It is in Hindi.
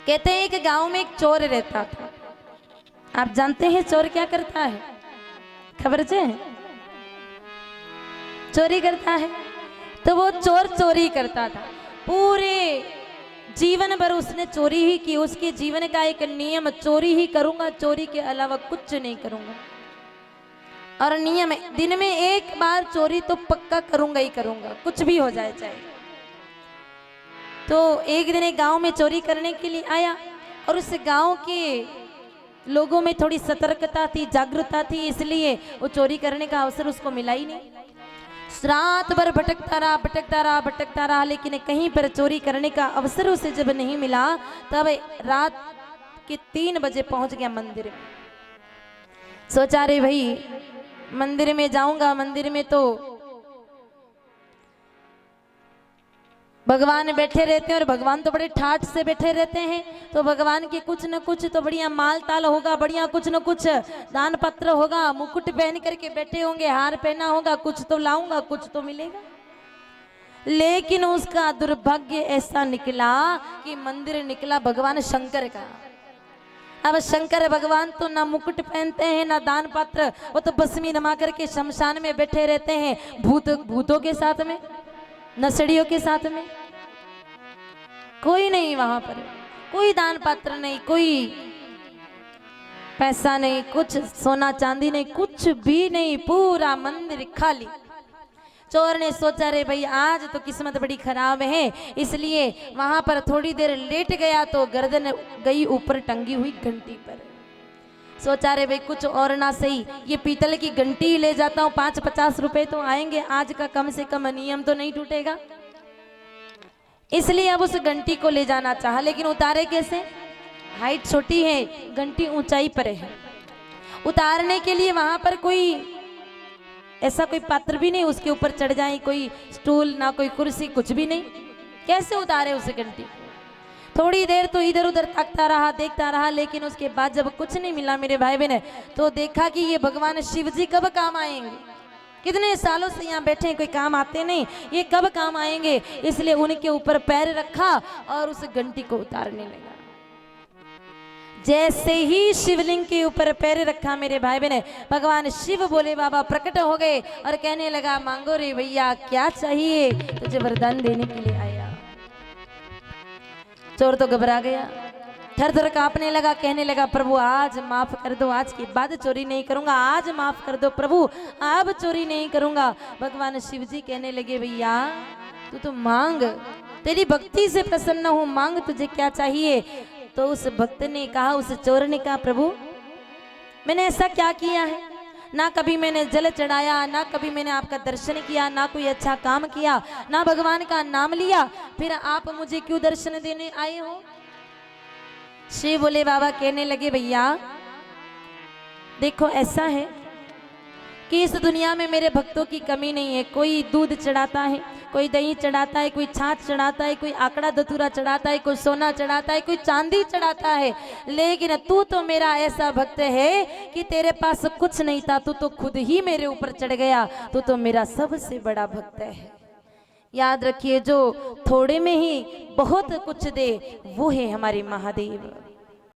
कहते हैं एक गांव में एक चोर रहता था। आप जानते हैं चोर क्या करता है? खबर है? चोरी करता है। तो वो चोर चोरी करता था, पूरे जीवन भर उसने चोरी ही की। उसके जीवन का एक नियम, चोरी ही करूंगा, चोरी के अलावा कुछ नहीं करूंगा। और नियम है, दिन में एक बार चोरी तो पक्का करूंगा ही करूंगा, कुछ भी हो जाए चाहे। तो एक दिन एक गांव में चोरी करने के लिए आया और उस गांव के लोगों में थोड़ी सतर्कता थी, जागरूकता थी, इसलिए वो चोरी करने का अवसर उसको मिला ही नहीं। रात भर भटकता रहा, भटकता रहा, भटकता रहा, लेकिन कहीं पर चोरी करने का अवसर उसे जब नहीं मिला, तब रात के 3 बजे पहुंच गया मंदिर में। सोचा रे भाई मंदिर में जाऊंगा, मंदिर में तो भगवान बैठे रहते हैं और भगवान तो बड़े ठाठ से बैठे रहते हैं, तो भगवान के कुछ न कुछ तो बढ़िया माल ताल होगा, बढ़िया कुछ न कुछ दान पत्र होगा, मुकुट पहन करके बैठे होंगे, हार पहना होगा, कुछ तो लाऊंगा, कुछ तो मिलेगा। लेकिन उसका दुर्भाग्य ऐसा निकला कि मंदिर निकला भगवान शंकर का। अब शंकर भगवान तो ना मुकुट पहनते हैं ना दान पात्र, वो तो भस्मी रमा करके शमशान में बैठे रहते हैं, भूतों के साथ में, नसड़ियों के साथ में। कोई नहीं वहां पर, कोई दान पात्र नहीं, कोई पैसा नहीं, कुछ सोना चांदी नहीं, कुछ भी नहीं, पूरा मंदिर खाली। चोर ने सोचा रे भाई आज तो किस्मत बड़ी खराब है, इसलिए वहां पर थोड़ी देर लेट गया तो गर्दन गई ऊपर टंगी हुई घंटी पर। सोचा रे भाई कुछ और ना सही, ये पीतल की घंटी ले जाता हूँ, 5-50 रुपए तो आएंगे, आज का कम से कम नियम तो नहीं टूटेगा। इसलिए अब उस घंटी को ले जाना चाहा, लेकिन उतारे कैसे? हाइट छोटी है, घंटी ऊंचाई पर है। उतारने के लिए वहां पर कोई ऐसा कोई पात्र भी नहीं, उसके ऊपर चढ़ जाए, कोई स्टूल ना कोई कुर्सी, कुछ भी नहीं। कैसे उतारे उस घंटी? थोड़ी देर तो इधर उधर ताकता रहा, देखता रहा, लेकिन उसके बाद जब कुछ नहीं मिला मेरे भाई बहन, तो देखा कि ये भगवान शिव जी कब काम आएंगे। कितने सालों से यहाँ बैठे हैं, कोई काम आते नहीं, ये कब काम आएंगे। इसलिए उनके ऊपर पैर रखा और उस घंटी को उतारने लगा। जैसे ही शिवलिंग के ऊपर पैर रखा मेरे भाई बहन, भगवान शिव बोले बाबा प्रकट हो गए और कहने लगा मांगो रे भैया क्या चाहिए, तुझे वरदान देने के लिए आया। चोर तो घबरा गया, थर थर कांपने लगा, कहने लगा प्रभु आज माफ कर दो, आज के बाद चोरी नहीं करूंगा, आज माफ कर दो प्रभु, अब चोरी नहीं करूंगा। भगवान शिव जी कहने लगे भैया तू तो मांग, तेरी भक्ति से प्रसन्न हूं, मांग तुझे क्या चाहिए। तो उस भक्त ने कहा, उस चोर ने कहा प्रभु मैंने ऐसा क्या किया है, ना कभी मैंने जल चढ़ाया, ना कभी मैंने आपका दर्शन किया, ना कोई अच्छा काम किया, ना भगवान का नाम लिया, फिर आप मुझे क्यों दर्शन देने आए हो। शिव बोले बाबा कहने लगे भैया देखो ऐसा है कि इस दुनिया में मेरे भक्तों की कमी नहीं है। कोई दूध चढ़ाता है, कोई दही चढ़ाता है, कोई छाछ चढ़ाता है, कोई आकड़ा धतूरा चढ़ाता है, कोई सोना चढ़ाता है, कोई चांदी चढ़ाता है, लेकिन तू तो मेरा ऐसा भक्त है कि तेरे पास कुछ नहीं था, तू तो खुद ही मेरे ऊपर चढ़ गया, तू तो मेरा सबसे बड़ा भक्त है। याद रखिए जो थोड़े में ही बहुत कुछ दे वो है हमारे महादेव।